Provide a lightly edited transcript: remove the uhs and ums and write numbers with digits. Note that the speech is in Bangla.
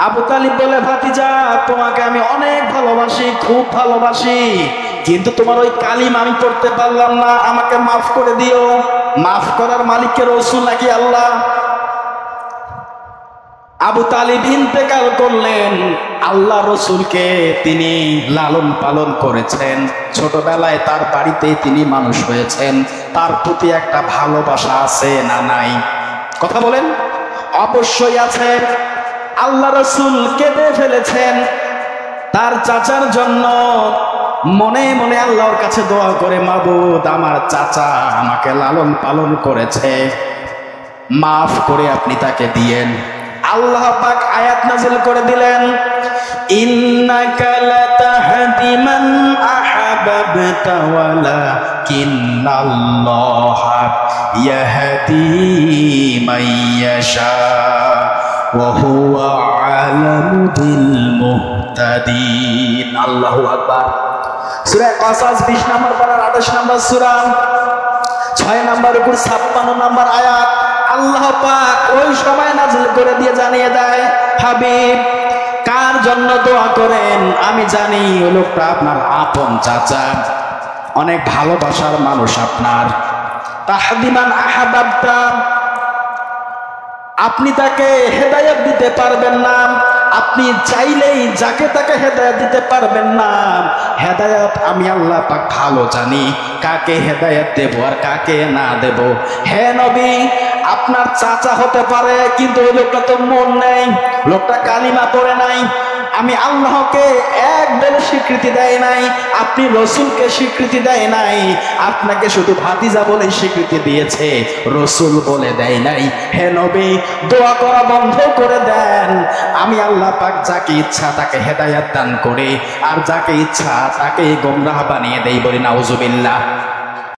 আবু তালিব বলে, ভাতিজা তোমাকে আমি অনেক ভালোবাসি, খুব ভালোবাসি, কিন্তু তোমার ওই কালিমা আমি পড়তে পারলাম না, আমাকে মাফ করে দিও। মাফ করার মালিকের রাসূল নাকি আল্লাহ? আবু তালিব ইন্তেকাল করলেন, আল্লাহ রসুলকে তিনি লালন পালন করেছেন, ছোটবেলায় তার বাড়িতেই তিনি মানুষ হয়েছেন, তার প্রতি একটা ভালোবাসা আছে না নাই? কথা বলেন। অবশ্যই আছে। আল্লাহ রসুল কেঁদে ফেলেছেন তার চাচার জন্য, মনে মনে আল্লাহর কাছে দোয়া করে, মাবুদ আমার চাচা আমাকে লালন পালন করেছে, মাফ করে আপনি তাকে দিয়েন। আল্লাহ পাক আয়াত নাযিল করে দিলেন, ইন্নাকা লাতাহদি মান আহাবাবতা ওয়ালাকিন্নাল্লাহা ইয়াহদি মান ইয়াশা ওয়া হুয়া আলামু বিল মুহতাদিন। আল্লাহু আকবার। সূরা কাসাস 20 নম্বর পারা 28 নম্বর সূরা 6 নম্বর উপর 56 নম্বর আয়াত আল্লাহ পাক ওই সময় নাযিল করে দিয়ে জানিয়ে দেয়, হাবিব কার জন্য দোয়া করেন আমি জানি, ওই লোকটা আপনার আপন চাচা, অনেক ভালোবাসার মানুষ আপনার। তাহদিমান আহাবাবতা, আপনি তাকে হেদায়েত দিতে পারবেন না, আপনি চাইলেই যাকে তাকে হেদায়েত দিতে পারবেন না। হেদায়েত আমি আল্লাহ পাক ভালো জানি, কাকে হেদায়েত দেব আর কাকে না দেব। হে নবী, আপনার চাচা হতে পারে, কিন্তু ওই লোকটা তো মন নেই, লোকটা কালিমা পড়ে নাই, আমি আল্লাহকে এক বলে স্বীকৃতি দেয় নাই, আপনি রসুলকে স্বীকৃতি দেয় নাই, আপনাকে শুধু ভাতিজা বলে স্বীকৃতি দিয়েছে, রসুল বলে দেয় নাই। হে নবী, দোয়া করা বন্ধ করে দেন। আমি আল্লাহ পাক যাকে ইচ্ছা তাকে হেদায়েত দান করে, আর যাকে ইচ্ছা তাকে গোমরাহ বানিয়ে দেই। বলি নাউজুবিল্লাহ।